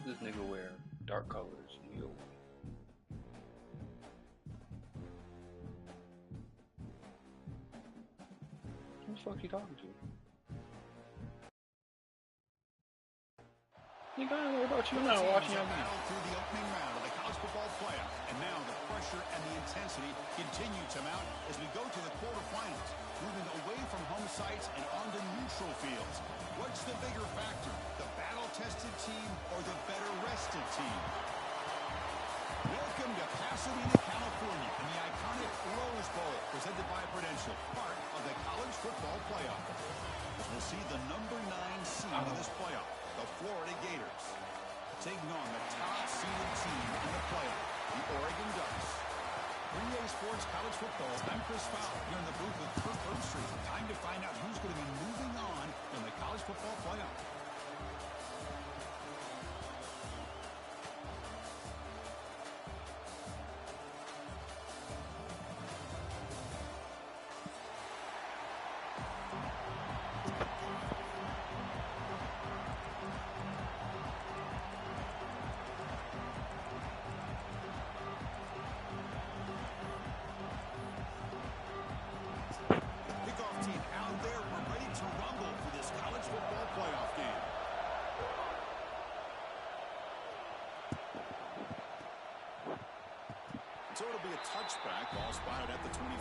This nigga wear dark colors. Yo. Who the fuck you talking to? Nigga, I don't know about you. I'm not watching y'all game. Through the opening round of the college football playoff, and now the pressure and the intensity continue to mount as we go to the quarterfinals, moving away from home sites and onto neutral fields. What's the bigger factor, the battle-tested team or the better-rested team? Welcome to Pasadena, California, in the iconic Rose Bowl, presented by Prudential, part of the college football playoff. As we'll see the number 9 seed in this playoff, the Florida Gators, taking on the top-seeded team in the playoff, the Oregon Ducks. 3A Sports College Football, I'm Chris Fowler, here in the booth with Kirk Herbstreit. Time to find out who's going to be moving on in the college football playoff. So it'll be a touchback, ball spotted at the 25.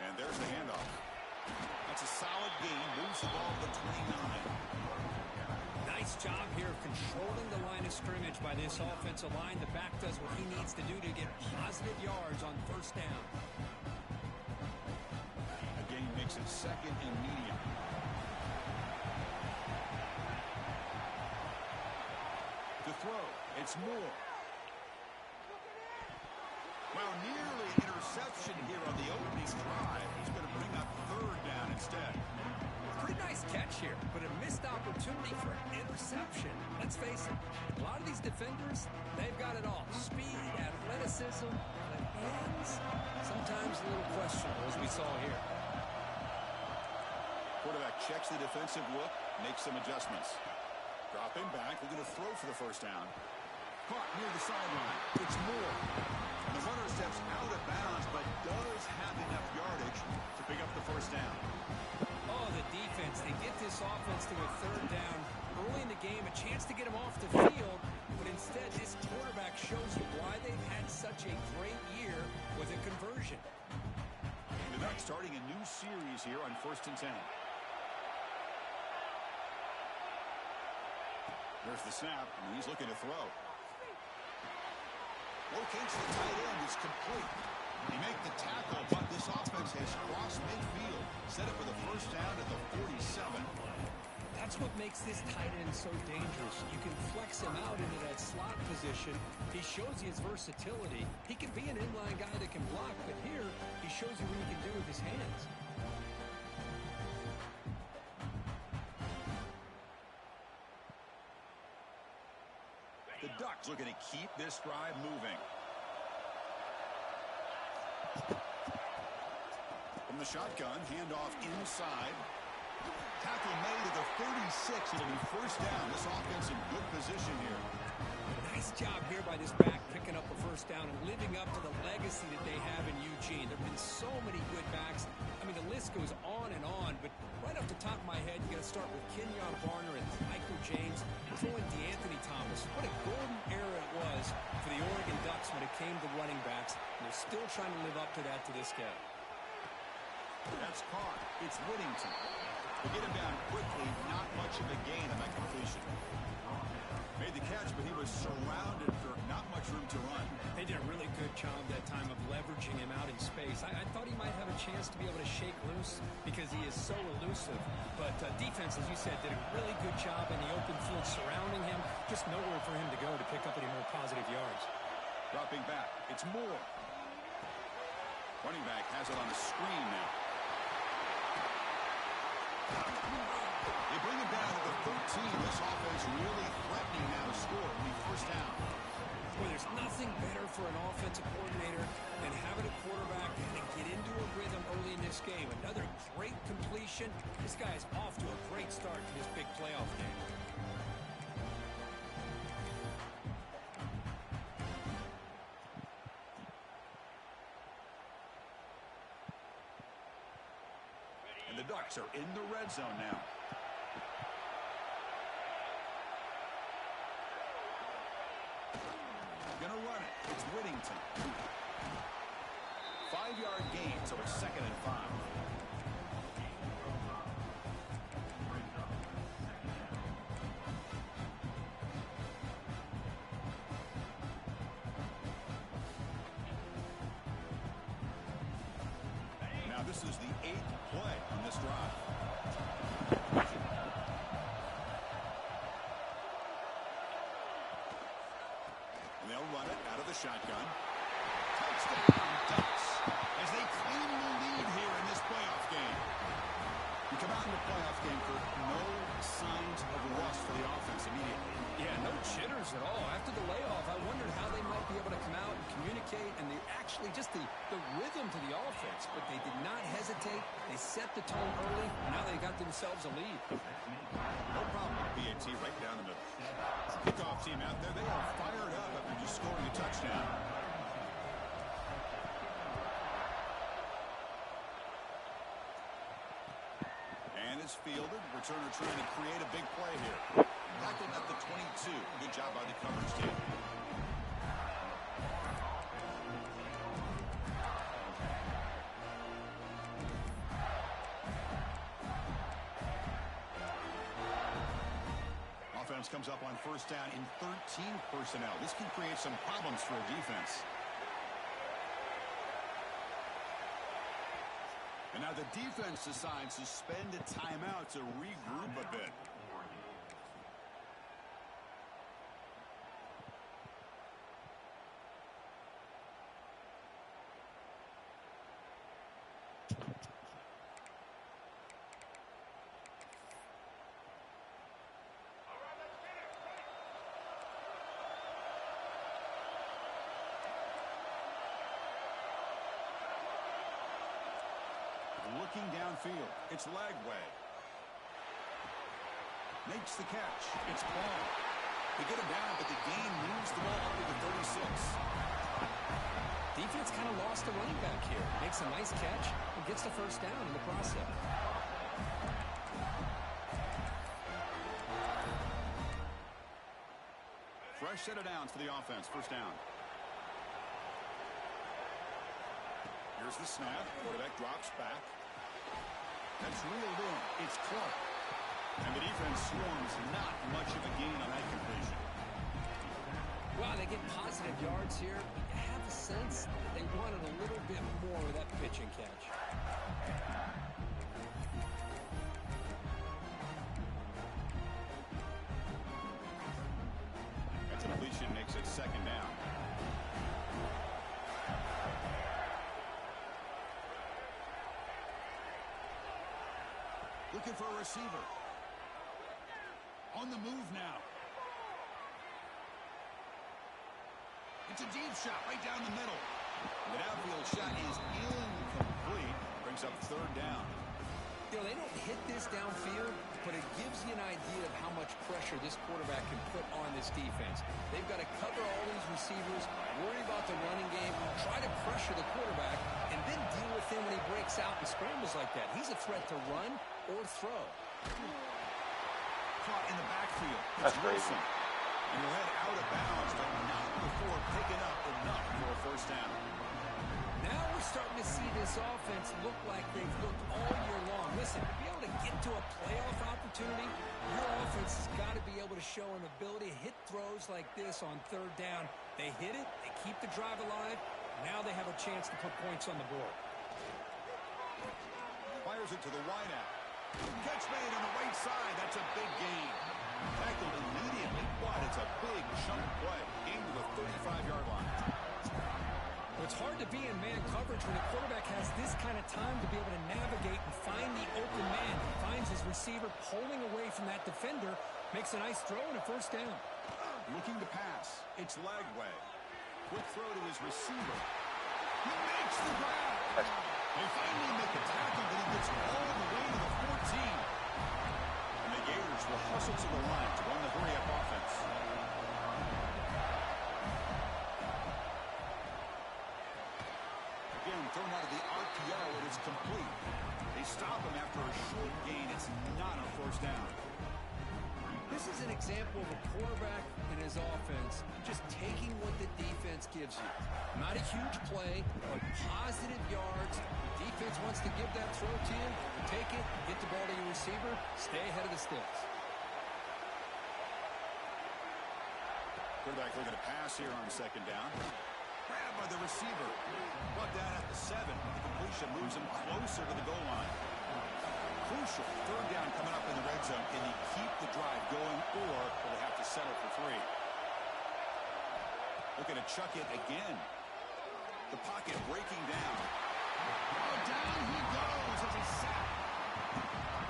And there's the handoff. That's a solid gain. Moves the ball to 29. Nice job here of controlling the line of scrimmage by this offensive line. The back does what he needs to do to get positive yards on first down. Again, makes it second and medium. To throw, it's Moore. Well, nearly interception here on the opening drive. He's going to bring up third down instead. Pretty nice catch here, but a missed opportunity for an interception. Let's face it, a lot of these defenders, they've got it all. Speed, athleticism, but hands, sometimes a little questionable, as we saw here. Quarterback checks the defensive look, makes some adjustments. Dropping back, looking to throw for the first down. Caught near the sideline. It's Moore. And the runner steps out of bounds, but does have enough yardage to pick up the first down. Oh, the defense. They get this offense to a third down early in the game, a chance to get them off the field, but instead this quarterback shows you why they've had such a great year with a conversion. The Ducks starting a new series here on 1st and 10. There's the snap, and he's looking to throw. Locates the tight end. It's complete. He make the tackle, but this offense has crossed midfield. Set up for the first down at the 47. That's what makes this tight end so dangerous. You can flex him out into that slot position. He shows you his versatility. He can be an inline guy that can block, but here he shows you what he can do with his hands. The Ducks looking to keep this drive moving. From the shotgun, handoff inside. Tackle made at the 36. It'll be first down. This offense in good position here. Nice job here by this back, picking up a first down and living up to the legacy that they have in Eugene. There have been so many good backs. I mean, the list goes on, but right off the top of my head, you got to start with Kenyon Barner and Michael James, throwing DeAnthony Thomas. What a golden era it was for the Oregon Ducks when it came to running backs, and they're still trying to live up to that to this day. That's caught. It's Whittington. They get him down quickly. Not much of a gain on that completion. Made the catch, but he was surrounded for not much room to run. They did a really good job that time of leveraging charging him out in space. I thought he might have a chance to be able to shake loose because he is so elusive. But defense, as you said, did a really good job in the open field surrounding him. Just nowhere for him to go to pick up any more positive yards. Dropping back. It's Moore. Running back has it on a screen now. They bring it down to the 13. This offense really threatening now to score on the first down. Well, there's nothing better for an offensive coordinator than having a quarterback that get into a rhythm early in this game. Another great completion. This guy is off to a great start to this big playoff game. And the Ducks are in the red zone now. Gonna run it. It's Whittington. 5-yard gain, so it's 2nd and 5. Now this is the 8th play on this drive. They'll run it out of the shotgun. Touchdown, Ducks, as they claim the lead here in this playoff game. You come out in the playoff game for no signs of rust for the offense immediately. Yeah, no jitters at all. After the layoff, I wondered how they might be able to come out and communicate, and they actually just the rhythm to the offense. But they did not hesitate. They set the tone early. Now they got themselves a lead. No problem with BAT right down the middle. Kickoff team out there, they are fired up after just scoring a touchdown. And it's fielded. Returner trying to create a big play here. Tackled at the 22. Good job by the coverage team. Offense comes up on first down in 13 personnel. This can create some problems for a defense. And now the defense decides to spend a timeout to regroup a bit. Looking downfield. It's Lagway. Makes the catch. It's Paul. They get him down, but the gain moves the ball up to the 36. Defense kind of lost the running back here. Makes a nice catch and gets the first down in the process. Fresh set of downs for the offense. First down. Here's the snap. Quarterback drops back. That's reeled in. It's Clark. And the defense swarms. Not much of a gain on that completion. Wow, they get positive yards here. You have a sense that they wanted a little bit more of that pitch and catch. That completion makes it second down. Looking for a receiver. On the move now. It's a deep shot right down the middle. The downfield shot is incomplete. Brings up third down. You know, they don't hit this downfield, but it gives you an idea of how much pressure this quarterback can put on this defense. They've got to cover all these receivers, worry about the running game, try to pressure the quarterback, and then deal with him when he breaks out and scrambles like that. He's a threat to run or throw. Caught in the backfield. That's crazy. And he'll head out of bounds, but not before picking up enough for a first down. Now we're starting to see this offense look like they've looked all year long. Listen, to be able to get to a playoff opportunity, your offense has got to be able to show an ability to hit throws like this on third down. They hit it, they keep the drive alive, Now they have a chance to put points on the board. Fires it to the wideout. Catch made on the right side. That's a big gain. Tackled immediately, but it's a big chunk play. Gain to the 35-yard line. Well, it's hard to be in man coverage when a quarterback has this kind of time to be able to navigate and find the open man. He finds his receiver pulling away from that defender, makes a nice throw and a first down. Looking to pass. It's Lagway. Quick throw to his receiver. He makes the grab. They finally make a tackle, but he gets all the way to the 14. And the Gators will hustle to the line to run the hurry-up offense. Again, thrown out of the RPO, and it's complete. They stop him after a short gain. It's not a first down. This is an example of a quarterback and his offense just taking what the defense gives you. Not a huge play, but positive yards. Defense wants to give that throw to you. Take it, get the ball to your receiver, stay ahead of the sticks. Quarterback looking to pass here on second down. Grabbed by the receiver. Brought down at the 7. The completion moves him closer to the goal line. Crucial third down coming up in the red zone. Can he keep the drive going, or will they have to settle for 3? Looking to chuck it again. The pocket breaking down. Oh, down he goes as he's sacked.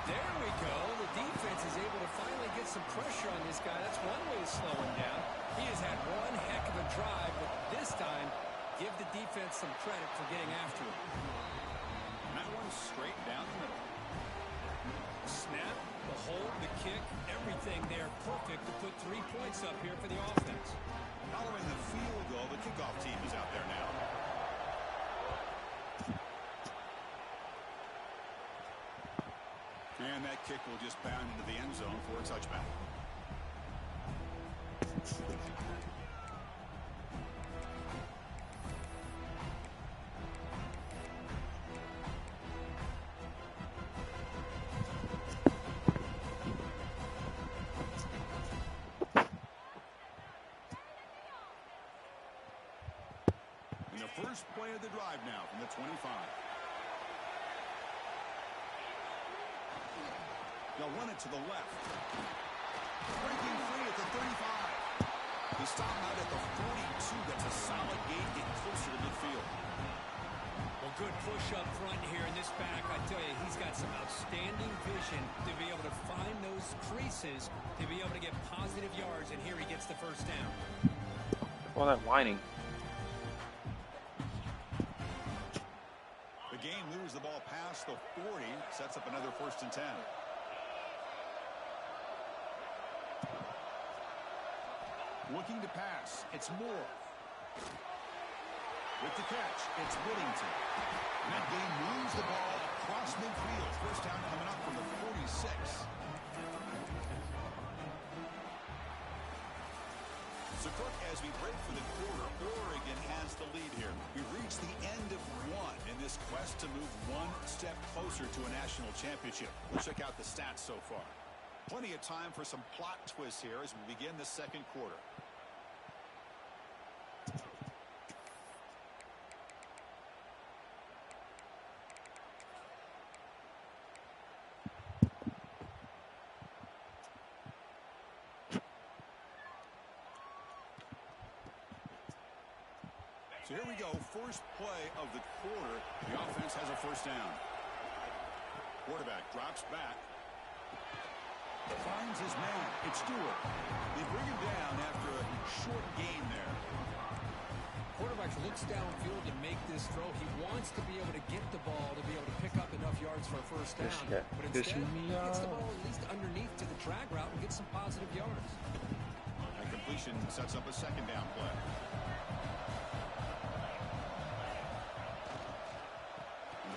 There we go. The defense is able to finally get some pressure on this guy. That's one way to slow him down. He has had one heck of a drive, but this time, give the defense some credit for getting after him. And that one's straight down the middle. Snap, the hold, the kick, everything there perfect to put 3 points up here for the offense. Following the field goal, the kickoff team is out there now. And that kick will just bound into the end zone for a touchback. First play of the drive now from the 25. They'll run it to the left. Breaking free at the 35. He stopped out at the 42. That's a solid gain, getting closer to midfield. Well, good push up front here in this back. I tell you, he's got some outstanding vision to be able to find those creases, to be able to get positive yards, and here he gets the first down. All that whining. Game moves the ball past the 40, sets up another 1st and 10. Looking to pass, it's Moore. With the catch, it's Whittington. And that game moves the ball across midfield. First down coming up from the 46. So, Cook, as we break for the quarter, Oregon has the lead here. We've reached the end of 1 in this quest to move one step closer to a national championship. We'll check out the stats so far. Plenty of time for some plot twists here as we begin the second quarter. So here we go, first play of the quarter. The offense has a first down. Quarterback drops back. Finds his man. It's Stewart. They bring him down after a short gain there. Quarterback looks downfield to make this throw. He wants to be able to get the ball to be able to pick up enough yards for a first down. But instead, he gets the ball at least underneath to the drag route and gets some positive yards. That completion sets up a second down play.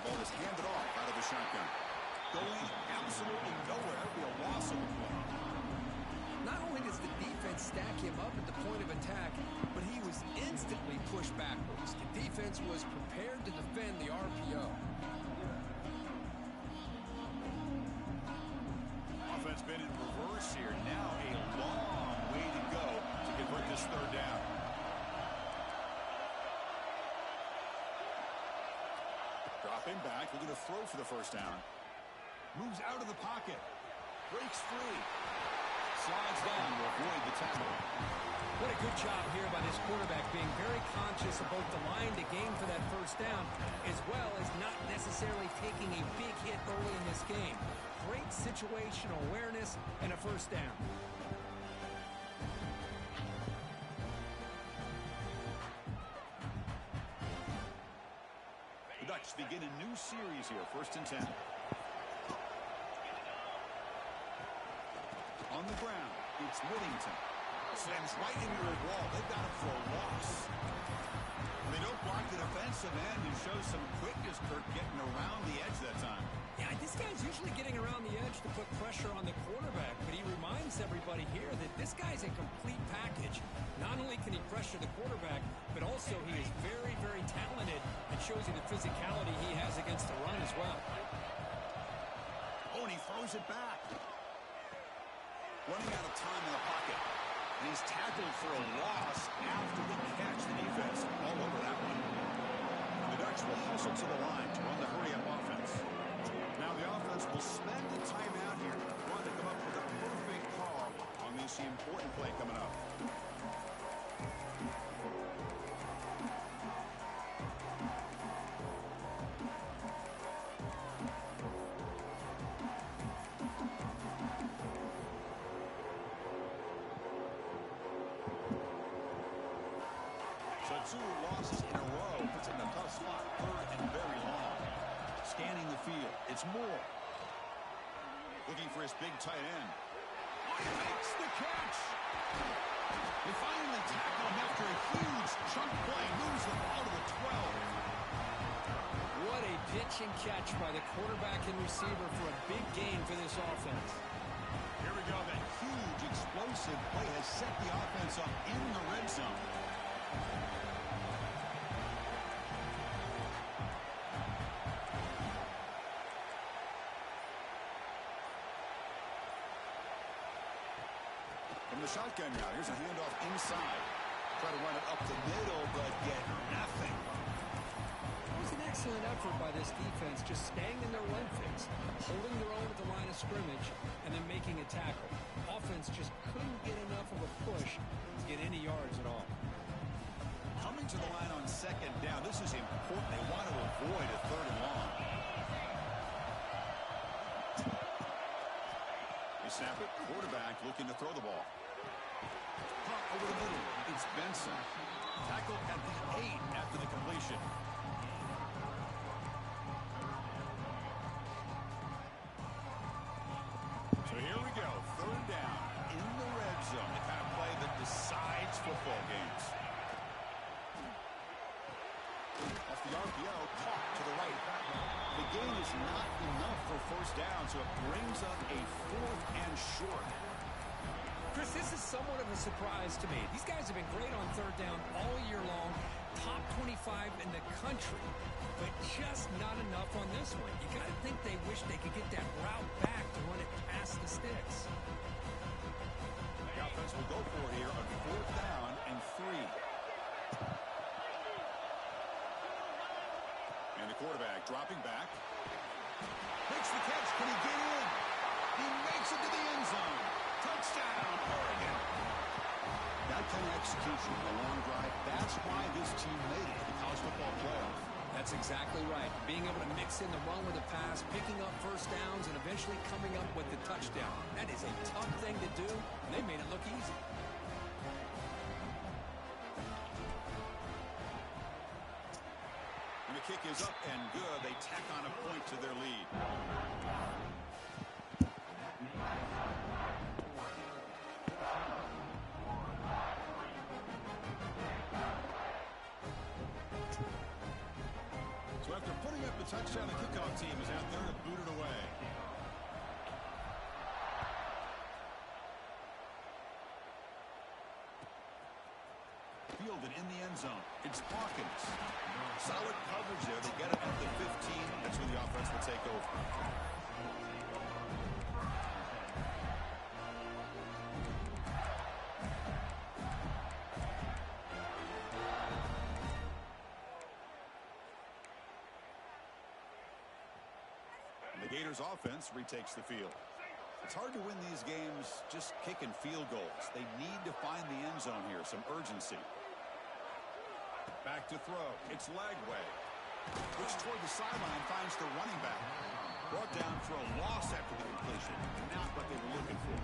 Ball is handed off out of the shotgun. Going absolutely nowhere. It'll be a loss of a play. Not only does the defense stack him up at the point of attack, but he was instantly pushed backwards. The defense was prepared to defend the RPO. Offense been in reverse here. Now a long way to go to convert this third down. throw for the first down. Moves out of the pocket. Breaks free. Slides down to avoid the tackle. What a good job here by this quarterback, being very conscious of both the line to gain for that first down, as well as not necessarily taking a big hit early in this game. Great situational awareness and a first down. The Ducks begin a new series here, 1st and 10. On the ground, it's Whittington. Slams right into a wall. They've got him for a loss. They don't block the defensive end and show some quickness, Kirk, getting around the edge that time. Yeah, this guy's usually getting around the edge to put pressure on the quarterback, but he reminds everybody here that this guy's a complete package. Not only can he pressure the quarterback, but also he is very, very talented and shows you the physicality he has against the run as well. Oh, and he throws it back. Running out of time in the pocket. And he's tackled for a loss after the catch. The defense all over that one. And the Ducks will hustle to the line to run the hurry-up offense. Now the offense will spend a timeout here, trying to come up with a perfect call on this important play coming up. So 2 losses in a row puts him in a tough spot, 3rd and very long. Scanning the field, it's Moore. Looking for his big tight end. Oh, he makes the catch! They finally tackle him after a huge chunk play. Moves him out of the 12. What a pitch and catch by the quarterback and receiver for a big gain for this offense. Here we go. That huge explosive play has set the offense up in the red zone. From the shotgun now, here's a handoff inside. Try to run it up the middle, but get nothing. It was an excellent effort by this defense, just staying in their run fix, holding their own at the line of scrimmage, and then making a tackle. Offense just couldn't get enough of a push to get any yards at all. Coming to the line on 2nd down, this is important. They want to avoid a 3rd and long. They snap it. Quarterback looking to throw the ball. Pop over the middle. It's Benson. Tackled at the 8 after the completion. So here we go. 3rd down in the red zone. The kind of play that decides football games. Off the RPO, caught to the right. The gain is not enough for 1st down, so it brings up a 4th and short. Chris, this is somewhat of a surprise to me. These guys have been great on 3rd down all year long, top 25 in the country, but just not enough on this one. You got to think they wish they could get that route back to run it past the sticks. The offense will go for it here on 4th down and 3. And the quarterback dropping back. Makes the catch. Can he get in? He makes it to the end zone. Touchdown, Oregon. That kind of execution, a long drive, that's why this team made it to the college football playoff. That's exactly right. Being able to mix in the run with the pass, picking up 1st downs, and eventually coming up with the touchdown. That is a tough thing to do, and they made it look easy. And the kick is up and good. They tack on a point to their lead. So after putting up the touchdown, the kickoff team is out there to boot it away. Fielded in the end zone. It's Hawkins. Solid coverage there. They get it at the 15. That's when the offense will take over. Gators offense retakes the field. It's hard to win these games just kicking field goals. They need to find the end zone here, some urgency. Back to throw. It's Lagway. Looks toward the sideline, finds the running back. Brought down for a loss after the completion. Not what they were looking for.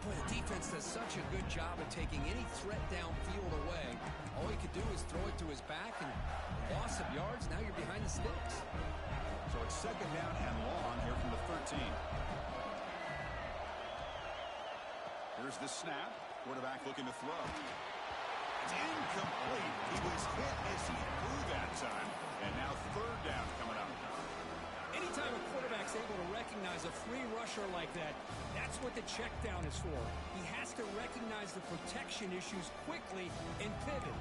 Boy, the defense does such a good job of taking any threat downfield away. All he could do is throw it to his back, and loss of yards, now you're behind the sticks. So it's second down and long here from the 13. Here's the snap. Quarterback looking to throw. It's incomplete. He was hit as he threw that time. And now third down coming up. Anytime a quarterback's able to recognize a free rusher like that, that's what the check down is for. He has to recognize the protection issues quickly and pivot.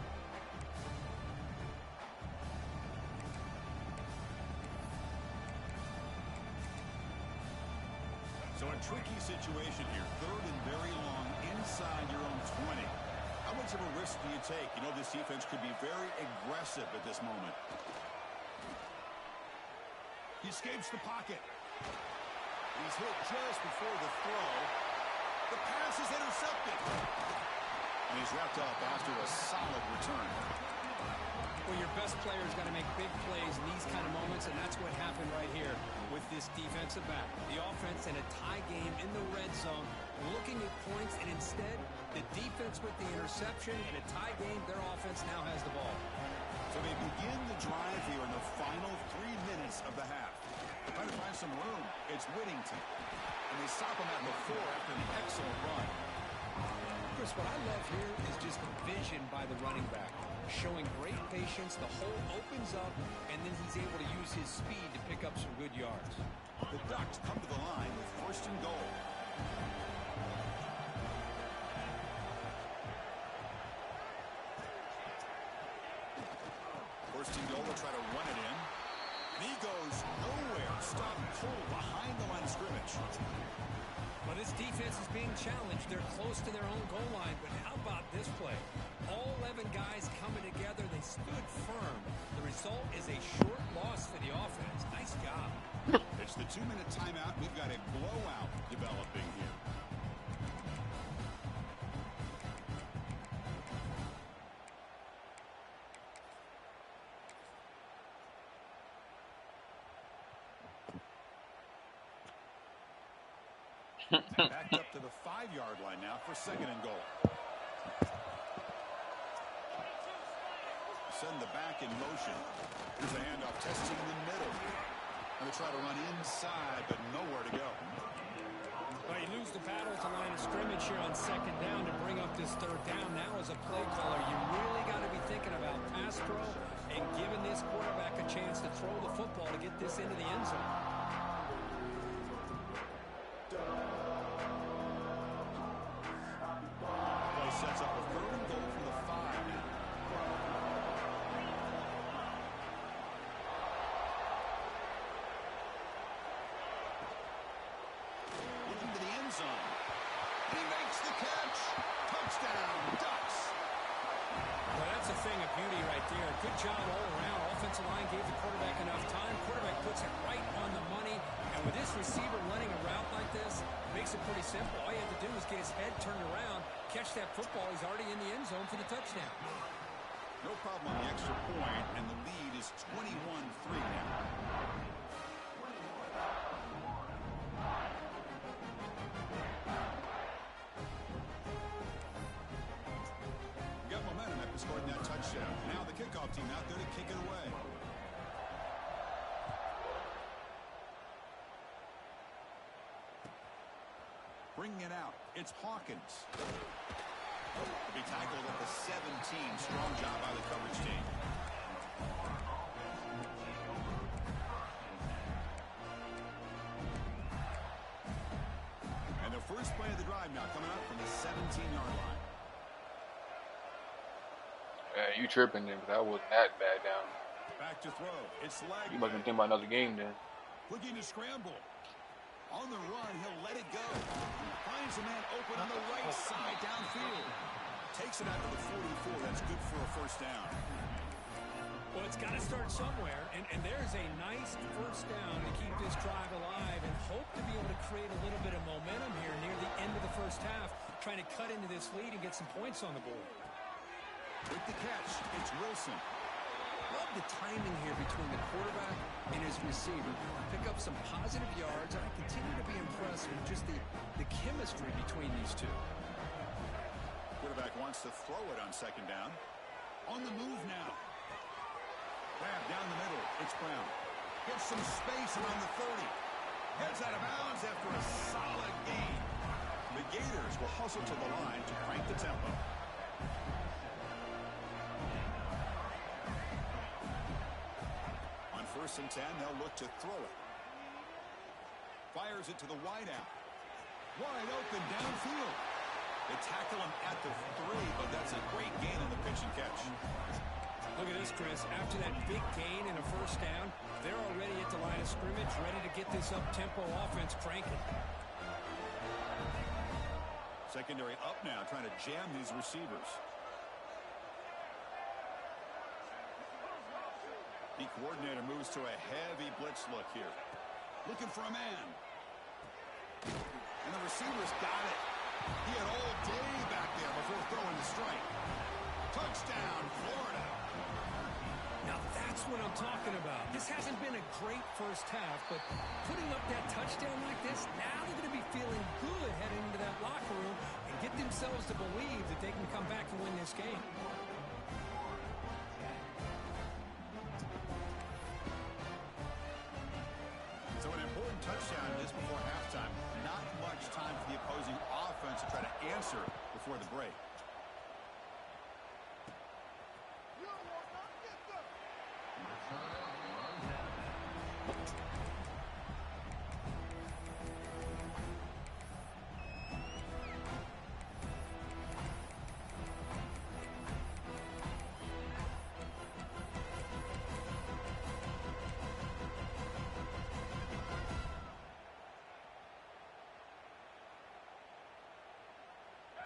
So a tricky situation here. Third and very long inside your own 20. How much of a risk do you take? You know, this defense could be very aggressive at this moment. He escapes the pocket. He's hit just before the throw. The pass is intercepted. And he's wrapped up after a solid return. Well, your best player's got to make big plays in these kind of moments, and that's what happened right here with this defensive back. The offense in a tie game in the red zone, looking at points, and instead, the defense with the interception. In a tie game, their offense now has the ball. So they begin the drive here in the final 3 minutes of the half. Trying to find some room. It's Whittington. And they stop him at the 4 after an excellent run. Chris, what I love here is just the vision by the running back. Showing great patience, the hole opens up, and then he's able to use his speed to pick up some good yards. The Ducks come to the line with first and goal. First and goal, will try to run it in. And he goes nowhere. Stop pull behind the line of scrimmage. Well, this defense is being challenged. They're close to their own goal line, but how about this play? All 11 guys coming together. They stood firm. The result is a short loss for the offense. Nice job. It's the 2-minute timeout. We've got a blowout developing here. Backed up to the 5-yard line now for second and goal. Send the back in motion. Here's a handoff testing the middle. And they try to run inside, but nowhere to go. Well, you lose the battle at the line of scrimmage here on second down to bring up this third down. Now as a play caller, you really got to be thinking about pass pro and giving this quarterback a chance to throw the football to get this into the end zone. Play sets up a third and goal from the 5 now. Looking to the end zone. He makes the catch. Touchdown, Ducks. Well, that's a thing of beauty right there. Good job all around. Offensive line gave the quarterback enough time. Quarterback puts it right on the money. And with this receiver running a route like this, makes it pretty simple. All you have to do is get his head turned around, catch that football. He's already in the end zone for the touchdown. No problem on the extra point, and the lead is 21-3 now. Got momentum after scoring that touchdown. Now the kickoff team out there to kick it away. Bringing it out, it's Hawkins. To be tackled at the 17. Strong job by the coverage team. And the first play of the drive now coming up from the 17-yard line. Yeah, you tripping then, because I wasn't that bad down. Back to throw. It's Lag. You must have been thinking about another game then. Looking to scramble. On the run, he'll let it go. Finds a man open on the right side downfield. Takes it out to the 44. That's good for a first down. Well, it's got to start somewhere, and there's a nice first down to keep this drive alive and hope to be able to create a little bit of momentum here near the end of the first half, trying to cut into this lead and get some points on the board. With the catch, it's Wilson. Love the timing here between the quarterback and his receiver. Pick up some positive yards, and I continue to be impressed with just the chemistry between these two. Quarterback wants to throw it on second down. On the move now. Grab down the middle. It's Brown. Gets some space around the 30. Heads out of bounds after a solid gain. The Gators will hustle to the line to crank the tempo. On 1st and 10, they'll look to throw it. Fires it to the wideout. Wide open downfield. They tackle him at the 3, but that's a great gain on the pitch and catch. Look at this, Chris. After that big gain and a first down, they're already at the line of scrimmage, ready to get this up-tempo offense cranking. Secondary up now, trying to jam these receivers. The coordinator moves to a heavy blitz look here. Looking for a man. And the receiver's got it. He had all day back there before throwing the strike. Touchdown, Florida. Now that's what I'm talking about. This hasn't been a great first half, but putting up that touchdown like this, now they're going to be feeling good heading into that locker room and get themselves to believe that they can come back and win this game. So an important touchdown just before halftime. Not much time for the opposing offense to try to answer before the break.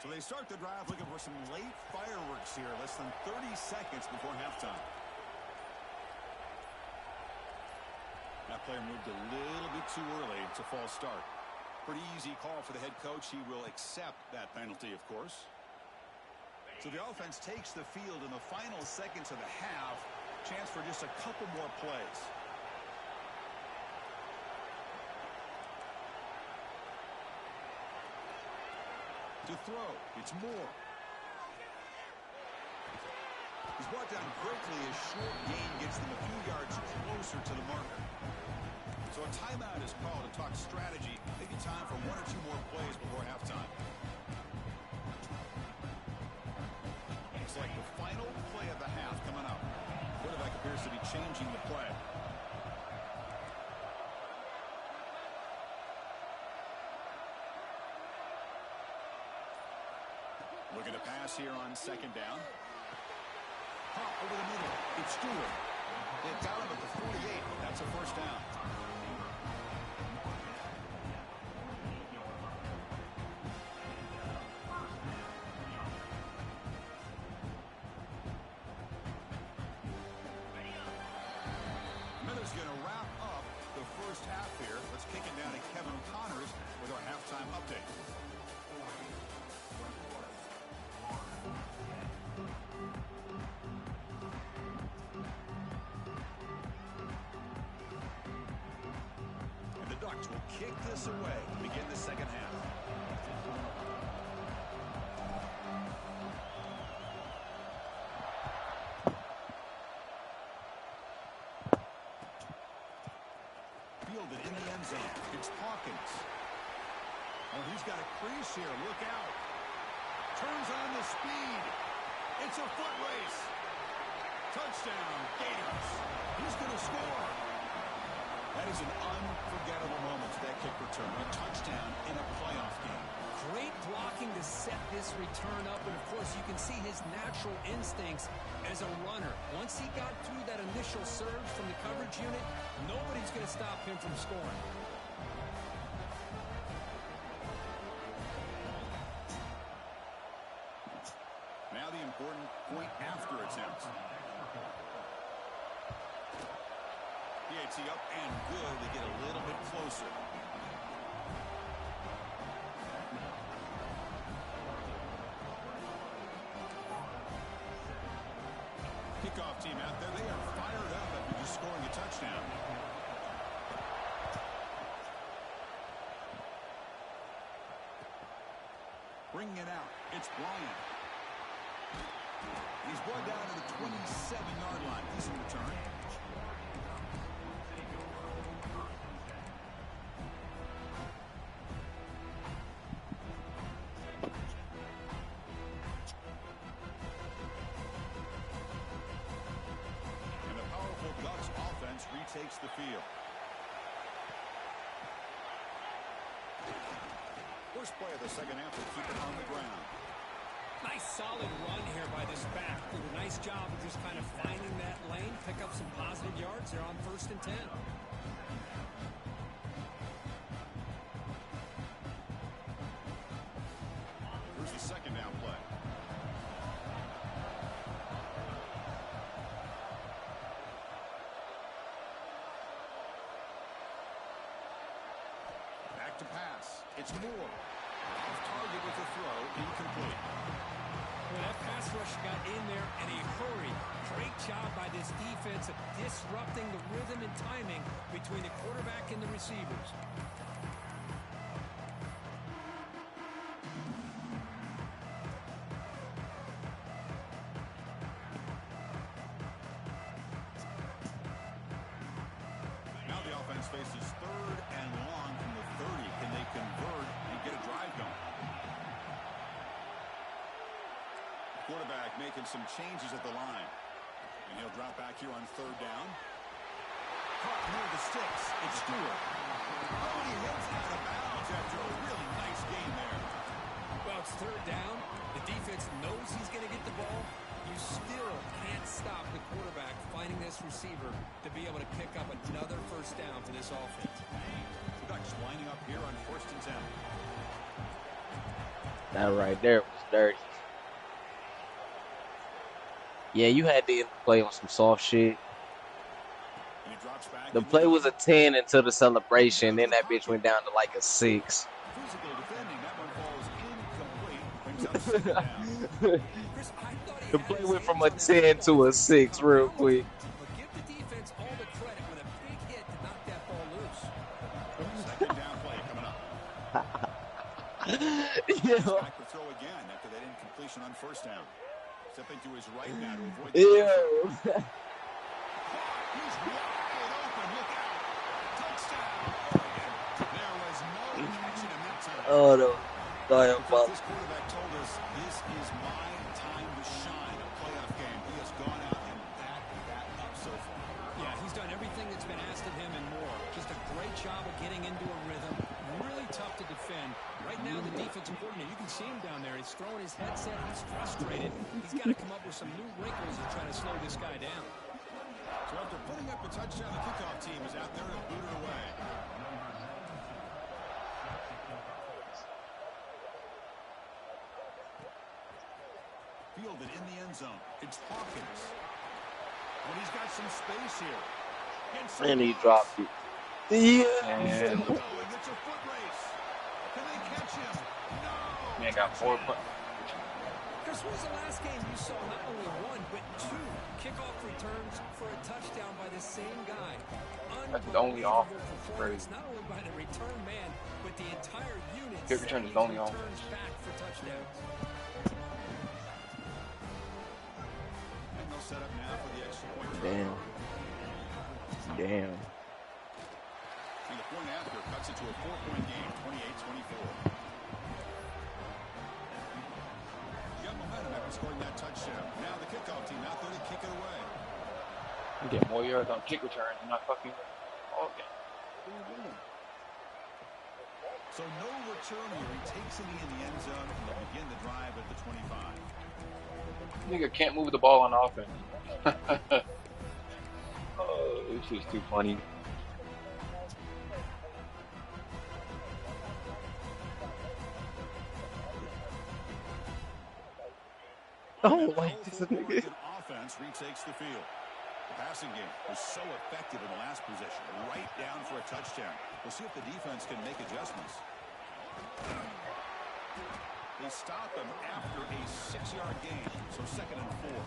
So they start the drive looking for some late fireworks here, less than 30 seconds before halftime. That player moved a little bit too early. It's a false start. Pretty easy call for the head coach. He will accept that penalty, of course. So the offense takes the field in the final seconds of the half. Chance for just a couple more plays. To throw, it's Moore. He's brought down quickly as short gain gets them a few yards closer to the marker. So a timeout is called to talk strategy. Maybe time for 1 or 2 more plays before halftime. It's like the final play of the half coming up. Quarterback appears to be changing the play. Looking to pass here on second down. Hop over the middle. It's Stewart. They've got him at the 48. That's a first down. Miller's going to wrap up the first half here. Let's kick it down to Kevin Connors with our halftime update. Will kick this away to begin the second half. Fielded in the end zone. It's Hawkins. Oh, he's got a crease here. Look out. Turns on the speed. It's a foot race. Touchdown, Gators. He's going to score. That is an unforgettable moment for that kick return. A touchdown in a playoff game. Great blocking to set this return up, and of course you can see his natural instincts as a runner. Once he got through that initial surge from the coverage unit, nobody's going to stop him from scoring. Now the important point after attempt. PAT up and good. They get a little bit closer. Kickoff team out there. They are fired up after just scoring a touchdown. Bringing it out. It's Bryant. He's brought down to the 27-yard line. Decent return. And the powerful Ducks offense retakes the field. First play of the second half to keep it on the ground. Nice solid run here by this back. Did a nice job of just kind of finding that lane, pick up some positive yards. They're on 1st and 10. Here's the second down play. Back to pass. It's Moore. Off target with a throw. Incomplete. Well, that pass rush got in there in a hurry. Great job by this defense of disrupting the rhythm and timing between the quarterback and the receivers. Now the offense faces 3rd and long from the 30. Can they convert and get a drive going? Quarterback making some changes at the line. And he'll drop back here on 3rd down. Caught near the sticks. It's Stewart. Oh, and he heads out of bounds after a really nice game there. Well, it's 3rd down. The defense knows he's going to get the ball. You still can't stop the quarterback finding this receiver to be able to pick up another 1st down for this offense. The Ducks lining up here on 1st and 10. That right there was dirty. Yeah, you had to play on some soft shit. And he drops back. The play was a 10 until the celebration. Then that bitch went down to like a 6. Physical defending. That one falls incomplete. Brings up 2nd down. Chris, I thought he The had play his went from hands a on that 10 to a 6 real quick. But give the defense all the credit with a big hit to knock that ball loose. 2nd down play coming up. Yeah. Back to throw again after that incompletion on 1st down. Stepping to his right now to avoid the Ew. He's wide open. Look out. Touchdown, Oregon. There was no catching him that time. Oh, no. Because this quarterback told us this is my time to shine. A playoff game. He has gone out and backed that up so far. Yeah, he's done everything that's been asked of him and more. Just a great job of getting into a rhythm. Really tough to defend. Right now, the defensive coordinator, you can see him down there. He's throwing his headset. He's frustrated. He's got to come up with some new wrinkles and try to slow this guy down. So after putting up a touchdown, the kickoff team is out there to boot it away. Fielded in the end zone. It's Hawkins. But he's got some space here. And he dropped it. Yeah. And Oh, and it's a foot race. Can they catch him? No. man got 4 points. Chris, when was the last game you saw not only 1, but 2 kickoff returns for a touchdown by the same guy? That's the only offense. Unbelievable performance, not only by the return man, but the entire unit. Kick return is the only returns offense. back for touchdowns. And they'll set up now for the extra point. Damn. Damn. And the point after cuts it to a 4-point game, 28-24. You got momentum after scoring that touchdown. Now the kickoff team out there to kick it away. You get more yards on kick returns and not fucking all game. So no return here. He takes it in the end zone and they begin the drive at the 25. Nigga can't move the ball on offense. Oh, this is too funny. Oh, wait, this The nigga. Oregon offense retakes the field. The passing game was so effective in the last possession, right down for a touchdown. We'll see if the defense can make adjustments. They stop him after a 6-yard gain, so 2nd and 4.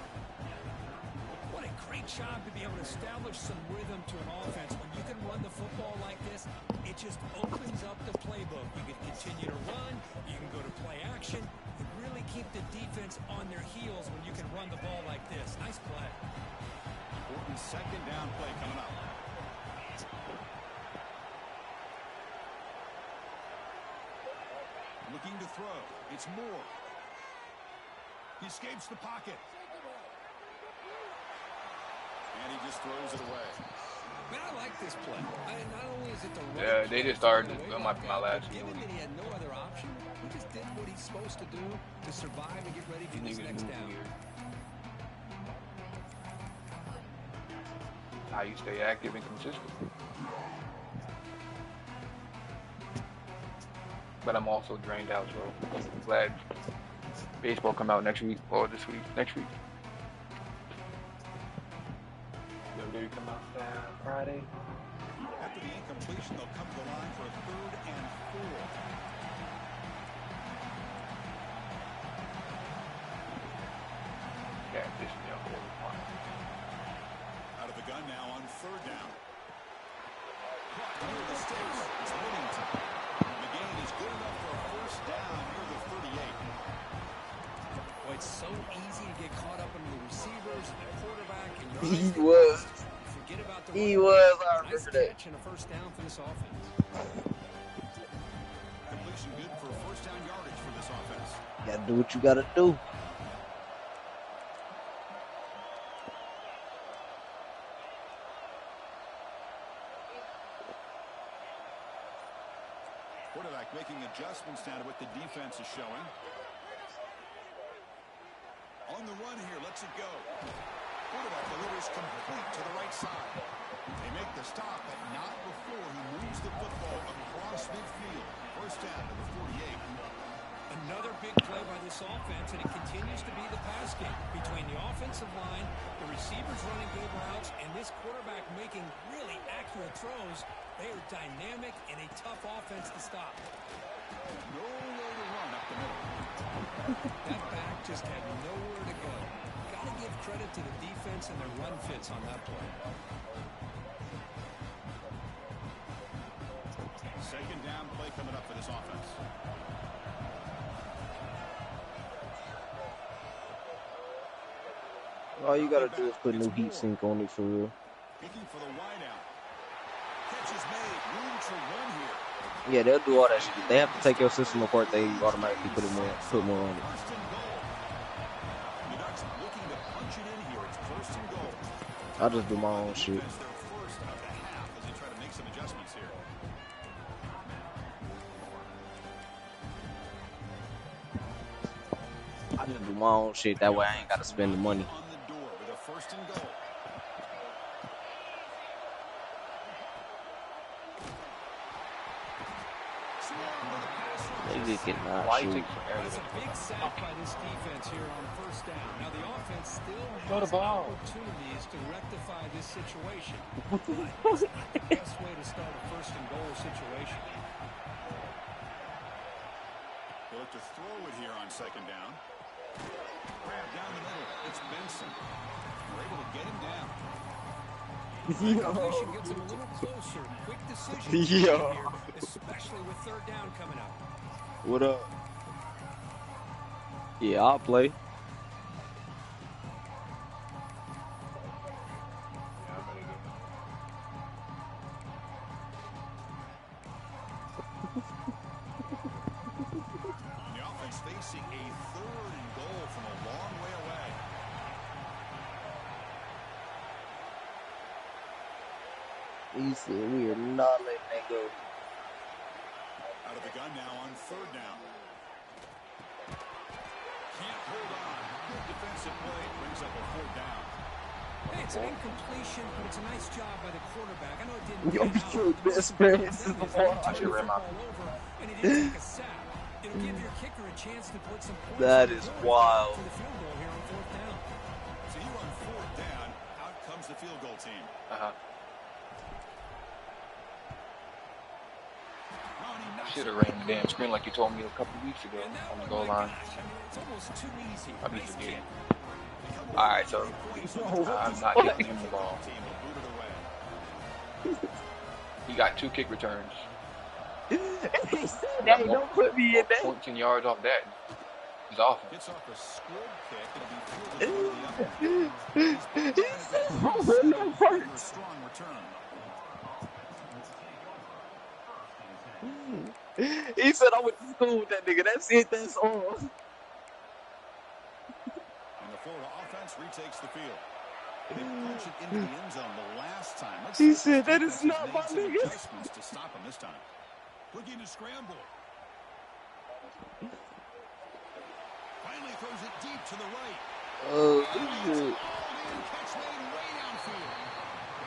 What a great job to be able to establish some rhythm to an offense. When you can run the football like this, it just opens up the playbook. You can continue to run, you can go to play action, and really keep the defense on their heels when you can run the ball like this. Nice play. Important 2nd down play coming up. Looking to throw. It's Moore. He escapes the pocket. And he just throws it away. Man, I like this play. Not only is it the right Yeah, they just started my last given that he had no other option, he just did what he's supposed to do to survive and get ready for this next down. How you stay active and consistent. But I'm also drained out, so I'm glad baseball come out next week or this week, next week. Did come out Friday? After the incompletion, they'll come to the line for a 3rd and 4. Yeah, this is fine. Out of the gun now on 3rd down. Caught near the sticks. It's Whittington. The gain is good enough for a 1st down near the 38. Boy, it's so easy to get caught up in the receivers and the quarterback. And He was. Forget about the He was. I nice remember that. catch and a 1st down for this offense. Completion good for 1st down yardage for this offense. You gotta do what you gotta do. Quarterback making adjustments now to what the defense is showing. On the run here, lets it go. Quarterback delivers complete to the right side. They make the stop, but not before he moves the football across midfield. 1st down to the 48. Another big play by this offense, and it continues to be the pass game between the offensive line, the receivers running good routes, and this quarterback making really accurate throws. They are dynamic and a tough offense to stop. No way to run up the middle. That back just had nowhere to go. Got to give credit to the defense and their run fits on that play. 2nd down play coming up for this offense. All you gotta do is put new heat sink on it for real. Looking for the wideout. Catch is made. Room to run here. Yeah, they'll do all that shit. They have to take your system apart. They automatically put more on it. 1st and goal. The Ducks looking to punch it in here. It's 1st and goal. I just do my own shit. Defense their 1st of the half as they try to make some adjustments here. I just do my own shit. That way I ain't gotta spend the money. On the door with a 1st and goal. They just cannot Why you shoot. take forever? It's a big sack by this defense here on 1st down. Now the offense still Throw the has ball. opportunities to rectify this situation. But it's not the best way to start a 1st and goal situation. They look to throw it here on 2nd down. Grab down the middle. It's Benson. They're able to get him down. Completion gets him a little closer. Quick decision Yo. here, especially with 3rd down coming up. What up? Yeah, I'll play. The offense facing a 3rd and goal from a long way away. He said we are not letting that go. Out of the gun now on 3rd down. Can't hold on. Good defensive play. Brings up a 4th down. Hey, it's an incompletion, but it's a nice job by the quarterback. I know it didn't Yo, get out. your best friend is the ball. I should rim out. And he didn't take a sack. It'll give your kicker a chance to put some points That on the is board wild. for the field goal here on 4th down. So here on 4th down, out comes comes the field goal team. I should have ran the damn screen like you told me a couple weeks ago on the goal line. I need to get. Alright, so I'm not giving him the ball. He got 2 kick returns. Hey, don't put me in that. 14 yards off that. He's awesome. Gets off a squib kick. It'll be fielded for a strong return. He said I went to school with that nigga. That's it. That's all. And the Florida offense retakes the field. They punch it into the end zone the last time. He said that is not my nigga. Adjustments to stop him this time. Looking to scramble. Finally throws it deep to the right. Oh, shit. Catch made way downfield.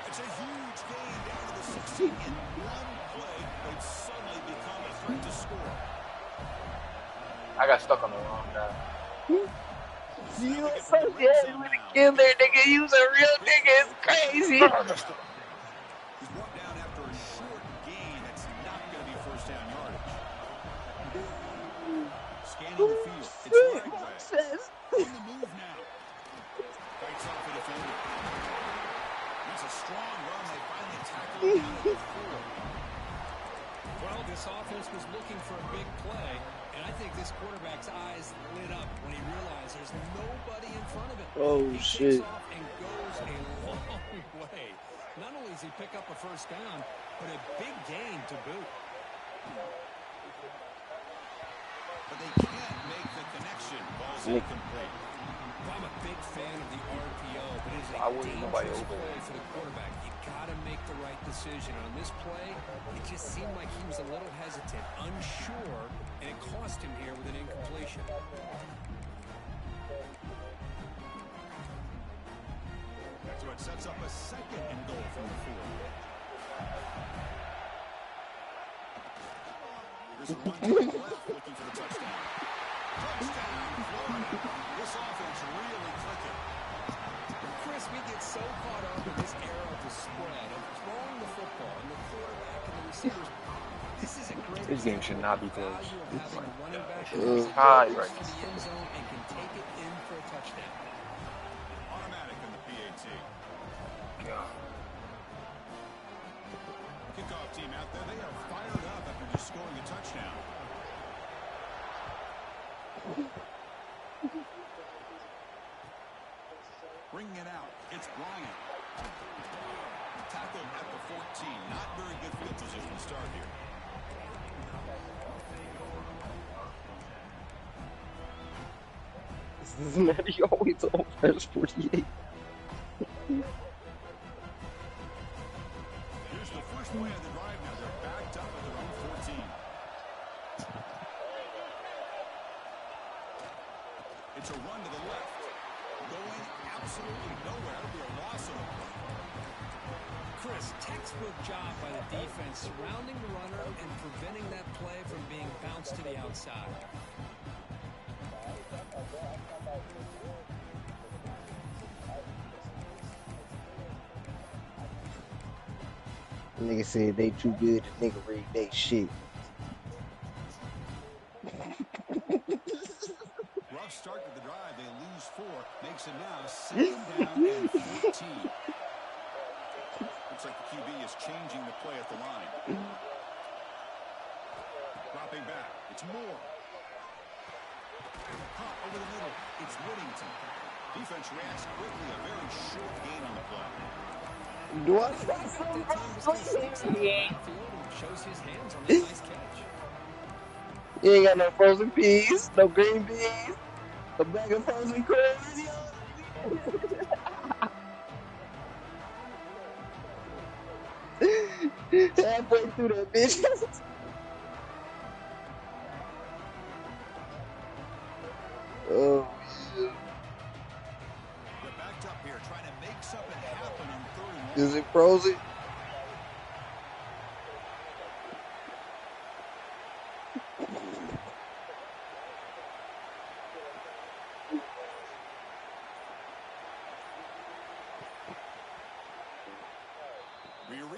It's a huge gain down to the 16 in one play. They've suddenly become a threat to score. I got stuck on the wrong guy. You associated with a killer, nigga. You was a real nigga. It's crazy. He's brought down after a short gain. That's not going to be first down yardage. Scanning the field. It's right way. On the move now. Fights off the defender. That's a strong run. They finally tackle him down at the 4. Well, this offense was looking for a big play, and I think this quarterback's eyes lit up when he realized there's nobody in front of him. Oh, he shit. takes off and goes a long way. Not only does he pick up a first down, but a big gain to boot. But they can't make the connection. Ball's incomplete. Well, I'm a big fan of the RPO, but it is I a wouldn't nobody dangerous over play it. for the quarterback. You got to make the right decision. On this play, it just seemed like he was a little hesitant, unsure, and it cost him here with an incompletion. So it sets up a second and goal from the 4. There's a run to the left looking for the touchdown. Touchdown, Florida. This offense really clicking. Chris, we get so caught up in this era of the spread, of throwing the football, and the quarterback and the receivers. This is a great This game should not be close. value of having a running back Shit who is is high close right to the end zone and can take it in for a touchdown. Automatic in the PAT. God. Kickoff team out there. They are fired up after just scoring a touchdown. Bringing it out. It's Bryant. Tackled at the 14. Not very good field position to start here. This is Matty always on first 48. Here's the first play of the drive now. They're backed up at their own 14. It's a run to the left. Going absolutely nowhere. It'll be a loss of a play. Chris, textbook job by the defense surrounding the runner and preventing that play from being bounced to the outside. Nigga said they too good to nigga read they shit. Rough start to the drive. They lose 4. Makes it now 2nd down and 14. Looks like the QB is changing the play at the line. Dropping back. It's Moore. Caught over the middle. It's Whittington. Defense reacts quickly. A very short gain on the play. Do I Shows his hands on that nice catch. You ain't got no frozen peas, no green beans, a bag of frozen crabs. Halfway through that bitch. Oh, yeah. They're backed up here trying to make something happen on 3rd and 1. Is it frozen?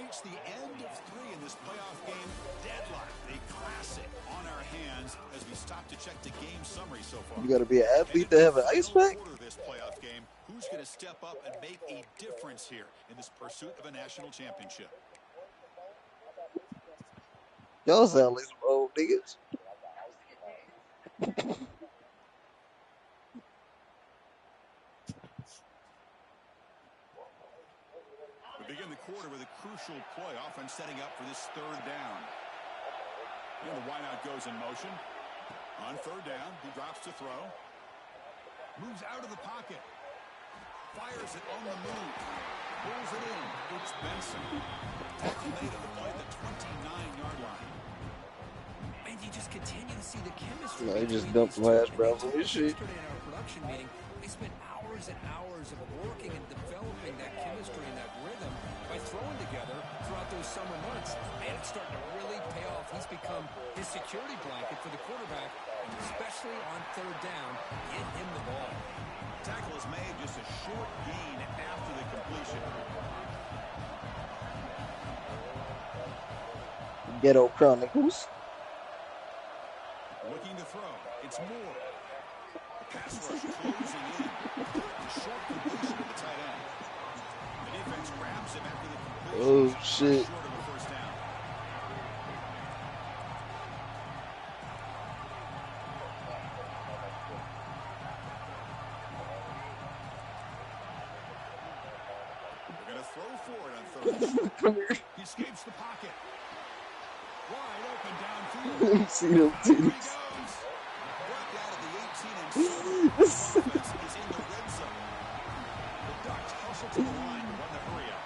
reached the end of 3 in this playoff game. Deadlock, a classic on our hands as we stop to check the game summary so far. You got to be an athlete to have an ice pack. This playoff game, who's going to step up and make a difference here in this pursuit of a national championship? Y'all sound like some old niggas. We begin the quarter with a crucial play, offense setting up for this 3rd down. And the wideout goes in motion. On 3rd down, he drops to throw. Moves out of the pocket. Fires it on the move. Pulls it in. It's Benson. Tackle made of the play at the 29-yard line. And you just continue to see the chemistry. No, he just dumped some hash browns on his shit. Yesterday in our production meeting, they spent hours and hours of working and developing that chemistry and that rhythm by throwing together throughout those summer months. And it's starting to really pay off. He's become his security blanket for the quarterback, and especially on 3rd down, get him the ball. Tackle is made, just a short gain after the completion. Ghetto Chronicles. Looking to throw. It's Moore. The pass rush closing in. The short completion of the tight end. The defense grabs him after the completion. Oh, shit. Short of a 1st down. They're going to throw for it on 3rd. Come here. He escapes the pocket. Wide open downfield. See them Here he titties. goes. Brought down at the 18 and 7. Offense is in the red zone. The Ducks hustle to the line to run the hurry up.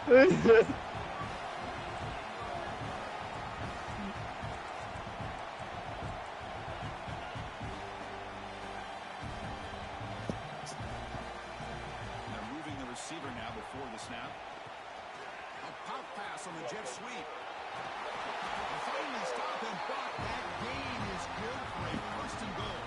They're moving the receiver now before the snap. A pop pass on the jet sweep. They'll finally stop him, but that gain is good for a 1st and goal.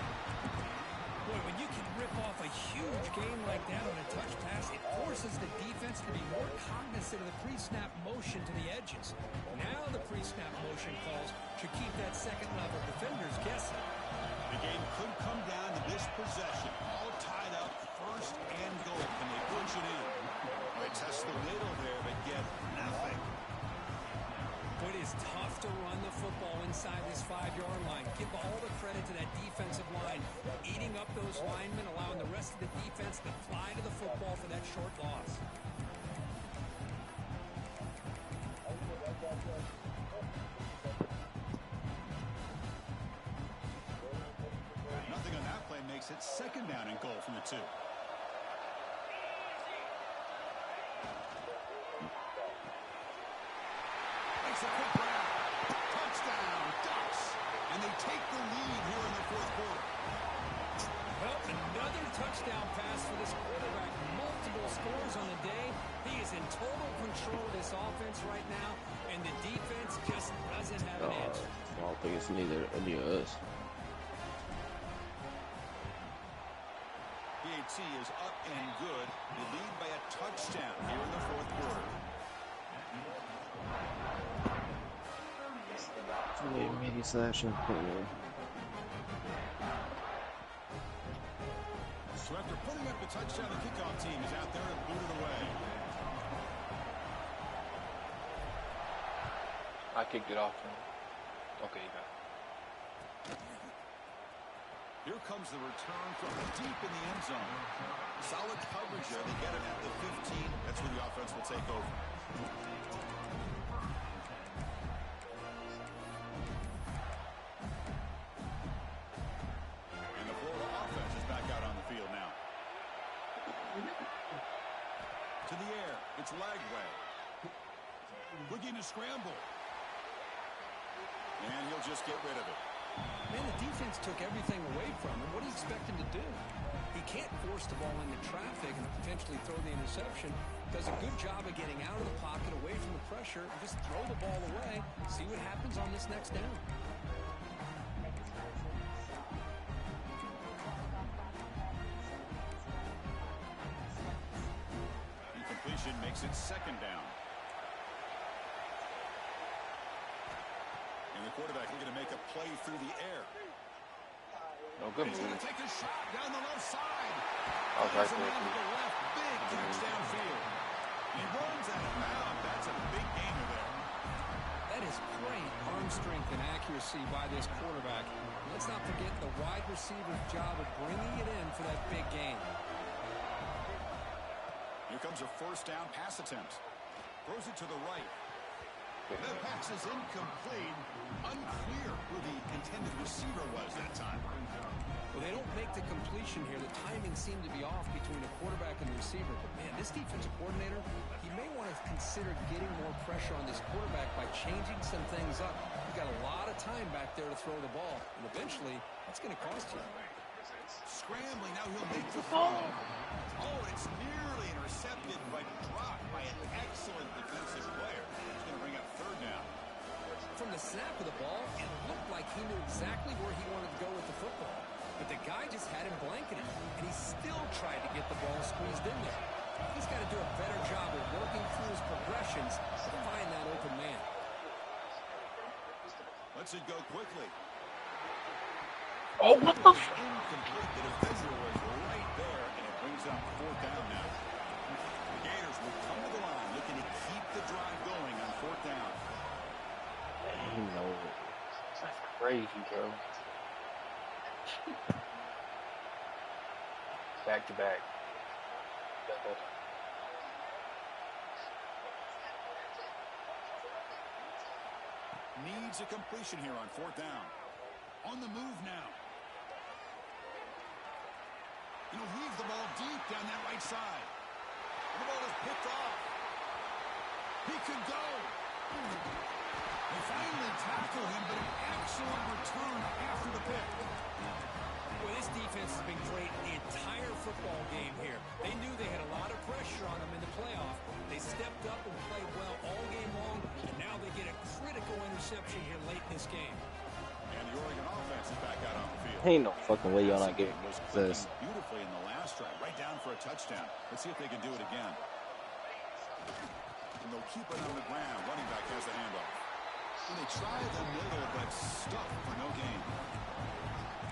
Boy, when you can rip off a huge game like that on a touch pass, it forces the defense to be more cognizant of the pre-snap motion to the edges. Now the pre-snap motion calls should keep that second-level defenders guessing. The game could come down to this possession. All tied up, 1st and goal. Can they punch it in? They test the middle there, but get nothing. But it is tough to run the football inside this 5-yard line. Give all the credit to that defensive line, eating up those linemen, allowing the rest of the defense to fly to the football for that short loss. Nothing on that play makes it 2nd down and goal from the 2. Makes a quick grab. Touchdown, Ducks. And they take the lead here in the 4th quarter. Well, another touchdown pass for this quarterback. Multiple scores on the day. He is in total control of this offense right now, and the defense just doesn't have an answer. I don't think it's neither any of us. PAT is up and good. They lead by a touchdown here in the 4th quarter. Mini session. So after putting up a touchdown, the kickoff team is out there and boot it away. I kicked it off. Okay, you got it. Here comes the return from deep in the end zone. Solid coverage there. They get it at the 15. That's where the offense will take over. And the Florida offense is back out on the field now. To the air. It's Lagway. Looking to scramble. And he'll just get rid of it. Man, the defense took everything away from him. What do you expect him to do? He can't force the ball into traffic and potentially throw the interception. Does a good job of getting out of the pocket, away from the pressure, and just throw the ball away. See what happens on this next down. Incompletion makes it 2nd down. quarterback looking to make a play through the air. No good He's move. going to take a shot down the left side. I was right Fires it there, around to too. the left. Big catch downfield. He runs out of bounds. That's a big gainer there. That is great arm strength and accuracy by this quarterback. Let's not forget the wide receiver's job of bringing it in for that big gain. Here comes a first down pass attempt. Throws it to the right. That pass is incomplete. Unclear who the intended receiver was that time. Well, they don't make the completion here. The timing seemed to be off between the quarterback and the receiver. But, man, this defensive coordinator, he may want to consider getting more pressure on this quarterback by changing some things up. He's got a lot of time back there to throw the ball. And eventually, that's going to cost you. Scrambling, now he'll make the throw. Oh, it's nearly intercepted, but dropped by an excellent defensive player. He's going to bring up third down. From the snap of the ball, it looked like he knew exactly where he wanted to go with the football. But the guy just had him blanketed, and he still tried to get the ball squeezed in there. He's got to do a better job of working through his progressions to find that open man. Lets it go quickly. Oh, what the f... Incomplete. The defender was right there, and it brings up fourth down now. The Gators will come to the line, looking to keep the drive going on fourth down. He knows it. That's crazy, bro. Back to back. Needs a completion here on fourth down. On the move now. He'll weave the ball deep down that right side. The ball is picked off. He could go. They finally tackle him, but an excellent return after the pick. Well, this defense has been great the entire football game here. They knew they had a lot of pressure on them in the playoff. They stepped up and played well all game long, and now they get a critical interception here late in this game. And the Oregon offense is back out on the field. Ain't no fucking way y'all not getting Was this. clicking beautifully in the last drive, right down for a touchdown. Let's see if they can do it again. And they'll keep it on the ground. Running back has the handoff. And they try the middle, but stuck for no gain.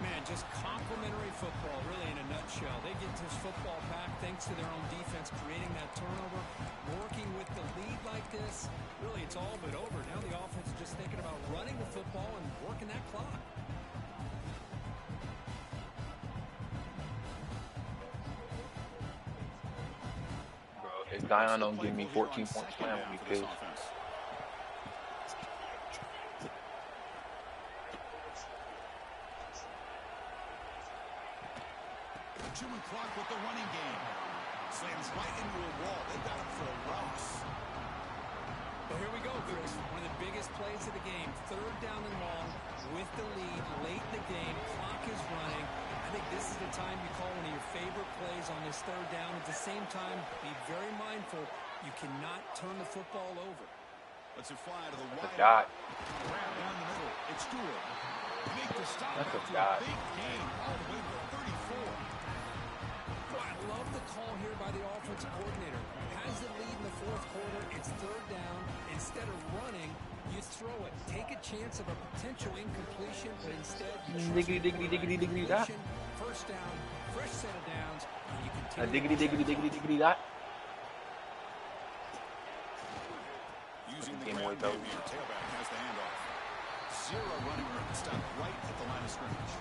Man, just complimentary football, really, in a nutshell. They get this football back thanks to their own defense, creating that turnover, working with the lead like this. Really, it's all but over. Now the offense is just thinking about running the football and working that clock. Bro, if Dion don't give me 14 points now, I'll be pissed. Chewing clock with the running game. Slams right into a wall. They got him for a loss. Well, here we go, Chris. One of the biggest plays of the game. Third down and long with the lead late in the game. Clock is running. I think this is the time you call one of your favorite plays on this third down. At the same time, be very mindful. You cannot turn the football over. Lets it fly to the That's a wide. dot. Grab down the middle. It's Stewart. Make the stop That's a after dot. big gain all the way to 34. Well, I love the call here by the offensive coordinator. Has the lead in the fourth quarter. It's third down. Instead of running, you throw it. Take a chance of a potential incompletion, but instead you Diggity, diggity, diggity, diggity, dot. First down, fresh set of downs, and you A continue. diggity, diggity, diggity, diggity, dot. Using the Game ground away, though. game here. Tailback has the handoff. Zero running room. Stop right at the line of scrimmage.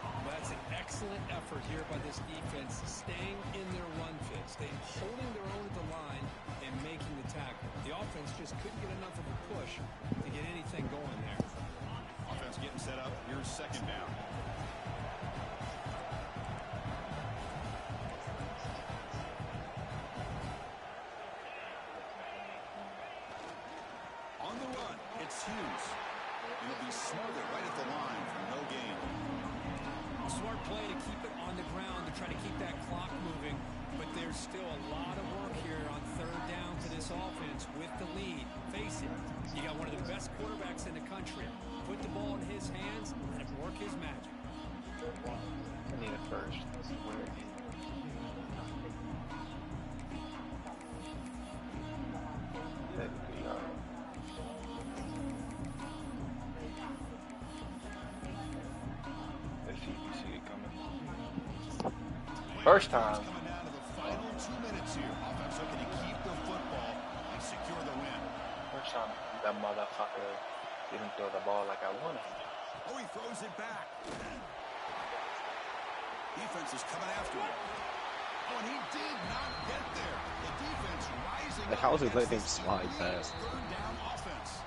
Well, that's an excellent effort here by this defense, staying in their run fits, holding their own at the line and making the tackle. The offense just couldn't get enough of a push to get anything going there. Offense getting set up. Here's second down. On the run, it's Hughes. It'll be smothered right at the line for no gain. Smart play to keep it on the ground to try to keep that clock moving, but there's still a lot of work here on third down for this offense with the lead. Face it, you got one of the best quarterbacks in the country. Put the ball in his hands and work his magic. I need a first. I swear. That'd be good, y'all. First time. Coming down to the final 2 minutes here. Offense looking to keep the football and secure the win. First time that motherfucker didn't throw the ball like I wanted. Oh, he throws it back. Defense is coming after him. Oh, and he did not get there. The defense rising Like, up how was it against letting him this slide elite past? third down offense.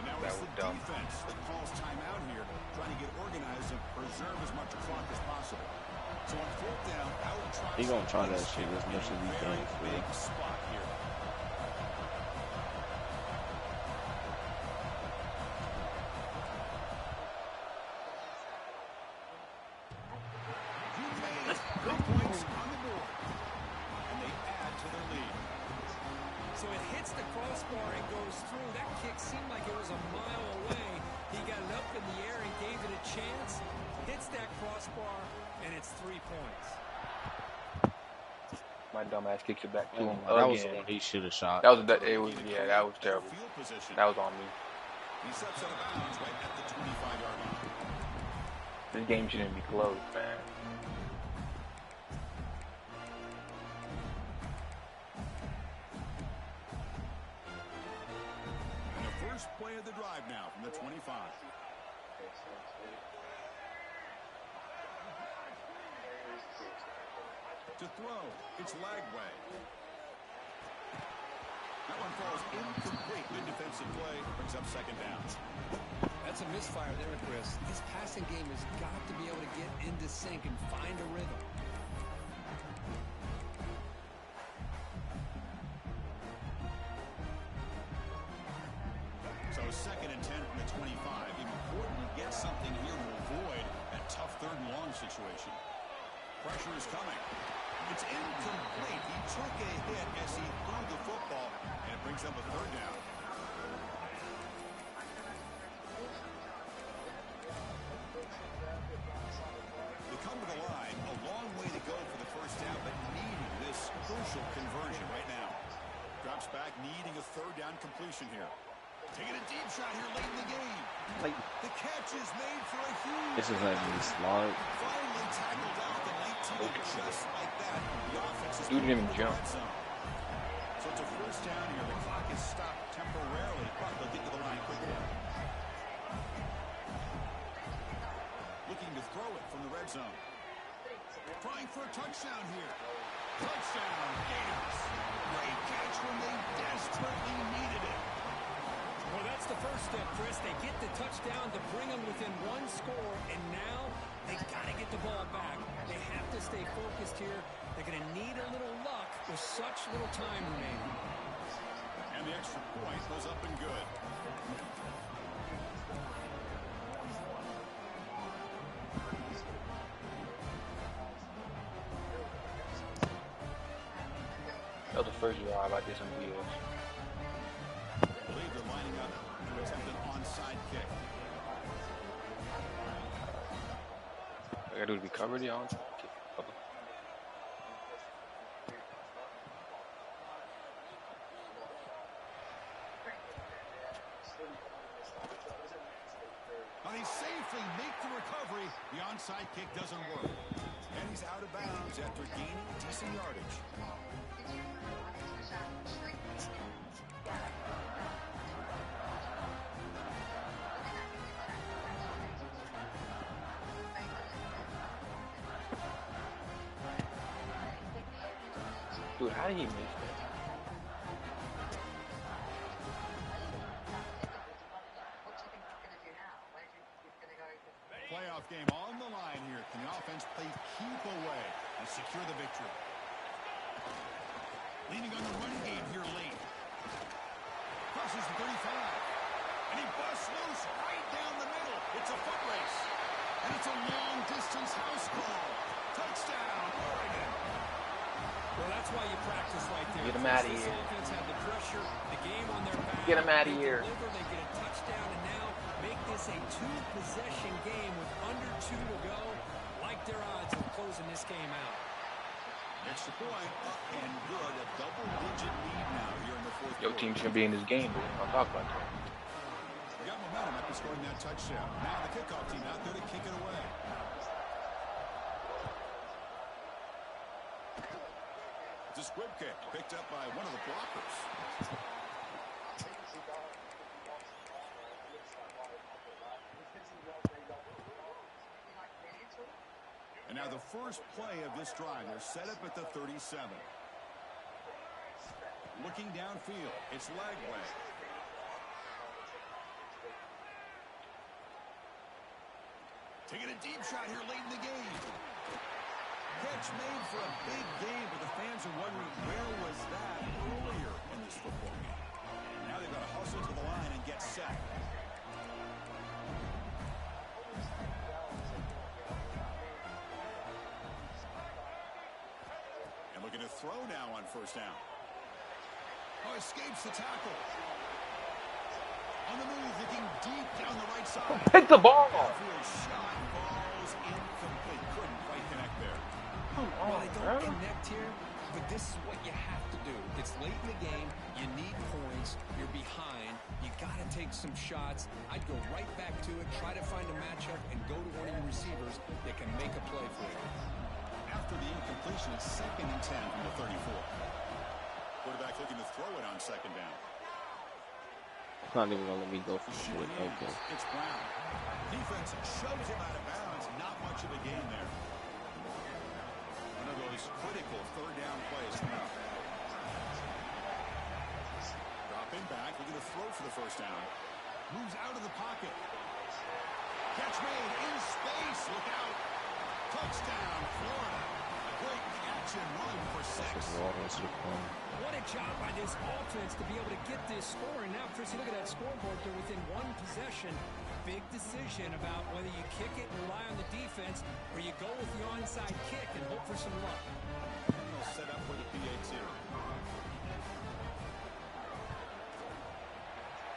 And now That it's was the dumb. defense that calls timeout here, trying to get organized and preserve as much clock as possible. So on fourth down, out tries He gonna try that shit in as much as he a very can. big spot here. You made 3 points on the board, and they add to their lead. So it hits the crossbar and goes through. That kick seemed like it was a mile away. He got it up in the air and gave it a chance. Hits that crossbar, and it's 3 points. My dumb ass kicks it back to him That was the again. one he should have shot. That was that was terrible. Field position. That was on me. He steps out of bounds right at the 25-yard line. This game shouldn't be close, man. And the first play of the drive now from the 25. To throw, it's Lagway. That one falls incomplete. Good defensive play. Brings up second down. That's a misfire there, Chris. His passing game has got to be able to get into sync and find a rhythm. So second and 10 from the 25. Important to get something here to avoid that tough third and long situation. Pressure is coming. It's incomplete. He took a hit as he threw the football, and it brings up a third down. They come to the line, a long way to go for the first down, but needing this crucial conversion right now. Drops back, needing a third down completion here. Taking a deep shot here late in the game. Like, The catch is made for a huge. this is like me slide. Finally tackled out the 19, just like that. The offense is Dude didn't even moving jump. to the red zone. So it's a first down here. The clock is stopped temporarily, but they'll get to the line quickly. Looking to throw it from the red zone. Trying for a touchdown here. Touchdown, Gators. Great catch when they desperately needed it. Well, that's the first step, Chris. They get the touchdown to bring them within one score, and now they got to get the ball back. They have to stay focused here. They're going to need a little luck with such little time remaining. And the extra point was up and good. That was the first drive I did some wheels. I believe they're lining up to attempt an onside kick. I gotta do to be covered, y'all. Now they safely make the recovery. The onside kick doesn't work. And he's out of bounds after gaining decent yardage. Dude, how did he miss that? Playoff game on the line here. Can the offense play keep away and secure the victory? Leaning on the run game here late. Crosses the 35. And he busts loose right down the middle. It's a foot race. And it's a long-distance house call. Touchdown, Oregon. Well, that's why you practice right there. Get him out of This here. offense had the pressure, the game on their back. Get him out of They here. deliver, they get a touchdown, and now make this a two-possession game with under 2 to go. Like their odds of closing this game out. Extra point up and good. A double-digit lead now here in the fourth Your quarter. team's gonna be in this game, but we're gonna talk about that. We got momentum after scoring that touchdown. Now the kickoff team out there to kick it away. It's a squib kick picked up by one of the blockers. And now the first play of this drive, they're set up at the 37. Looking downfield, it's leg way. Taking a deep shot here late in the game. Catch made for a big game, but the fans are wondering where was that earlier in this football game. Now they've got to hustle to the line and get set. And looking to throw now on first down. Oh, escapes the tackle. On the move, looking deep down the right side. Pick the ball. Shot balls incomplete. Couldn't quite connect there. Well, they don't connect here, but this is what you have to do. It's late in the game. You need points. You're behind. You got to take some shots. I'd go right back to it, try to find a matchup, and go to one of your receivers that can make a play for you. After the incompletion, it's 2nd and 10 from the 34. Quarterback looking to throw it on 2nd down. Not even gonna let me go for it. Okay. It's Brown. Defense shoves him out of bounds. Not much of a gain there. One of those critical 3rd down plays now. Dropping back, looking to throw for the first down. Moves out of the pocket. Catch made in space. Look out. Touchdown, Florida. A great catch and run for 6. What a job by this offense to be able to get this score. And now, Chrissy, look at that scoreboard. They're within one possession. Big decision about whether you kick it and rely on the defense or you go with the onside kick and hope for some luck. And they'll set up for the PAT.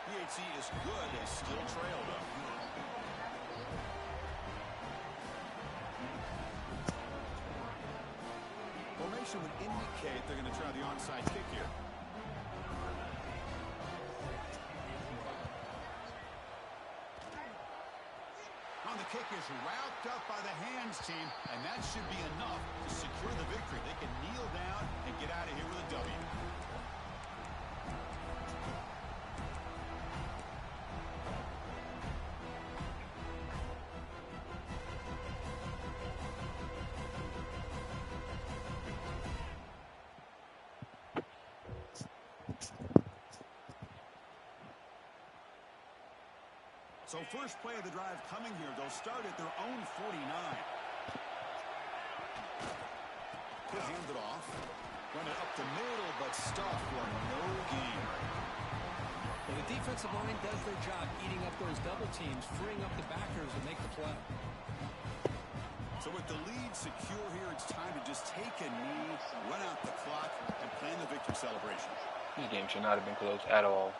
PAT is good. They still trail, though. Formation would indicate they're going to try the onside kick here. On the kick is wrapped up by the hands team, and that should be enough to secure the victory. They can kneel down and get out of here with a W. So first play of the drive coming here. They'll start at their own 49. Could hand it off. Run it up the middle, but stuffed for no gain. Well, the defensive line does their job eating up those double teams, freeing up the backers to make the play. So with the lead secure here, it's time to just take a knee, run out the clock, and plan the victory celebration. This game should not have been close at all.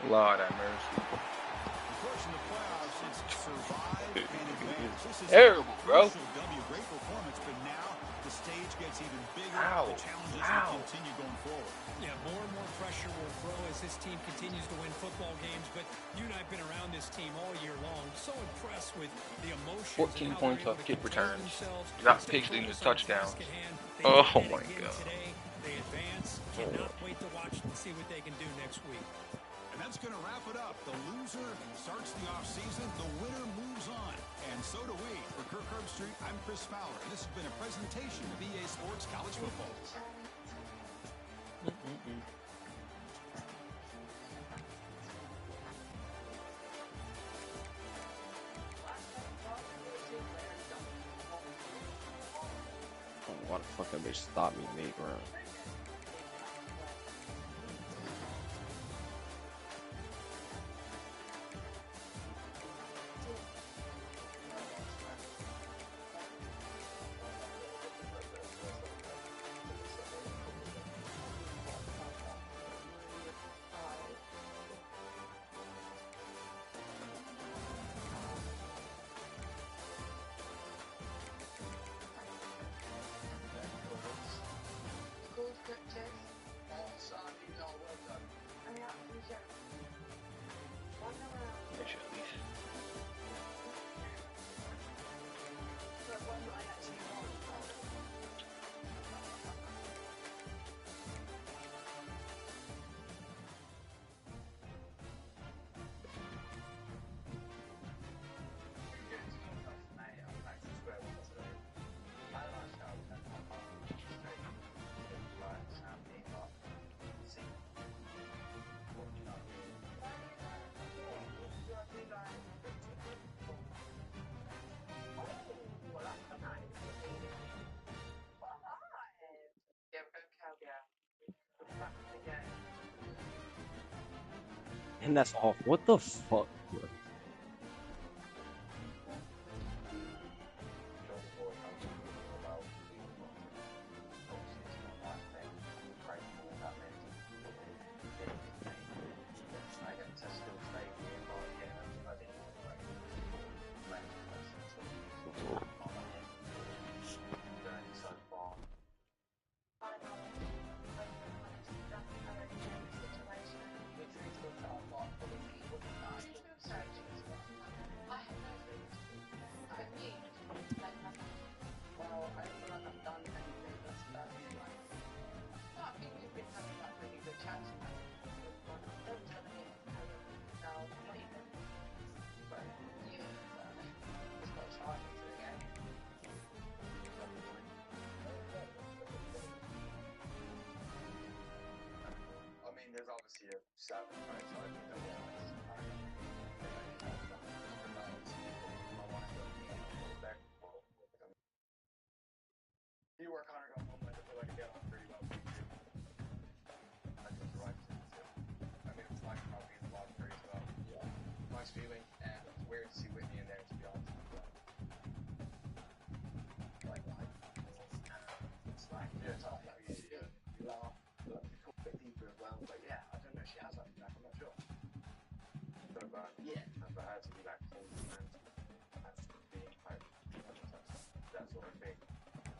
Lord have mercy. Of course, in the playoffs, it's survive and advance. This is terrible, bro. Great performance, but now the stage gets even bigger. Ow. The challenges will continue going forward. Yeah, more and more pressure will grow as this team continues to win football games. But you and I have been around this team all year long. So impressed with the emotions. 14 points off kick returns. Not picked in the touchdowns. Oh my God. They advance. Cannot wait to watch and see what they can do next week. And that's going to wrap it up. The loser starts the offseason. The winner moves on. And so do we. For Kirk Herbstreit, I'm Chris Fowler. This has been a presentation of EA Sports College Football. Why the fuck that bitch stopped me mid-round? And that's off. What the fuck, bro? There's obviously a 7, right? So I think that you work on it, go home, I feel like I get on pretty well. I just right. I mean, it's like probably in the bottom 3 as well. Yeah. Nice feeling, and it's weird to see Whitney in there, to be honest. It's like, yeah, it's like, you laugh, look, it's a bit deeper as well, but yeah, I don't know, she has that back, I'm not sure. So, yeah, but her to be like full and that's being like, that sort of thing.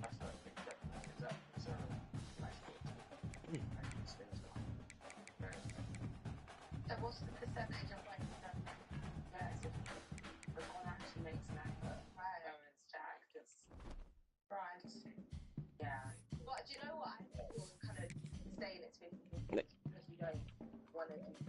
That's what I think that is that. So, nice thing. So what's the percentage of like versus the one actually makes an effort? Right, it's Jack, just right. Yeah. But do you know what? I think we'll kind of stay in its 50 because we don't want to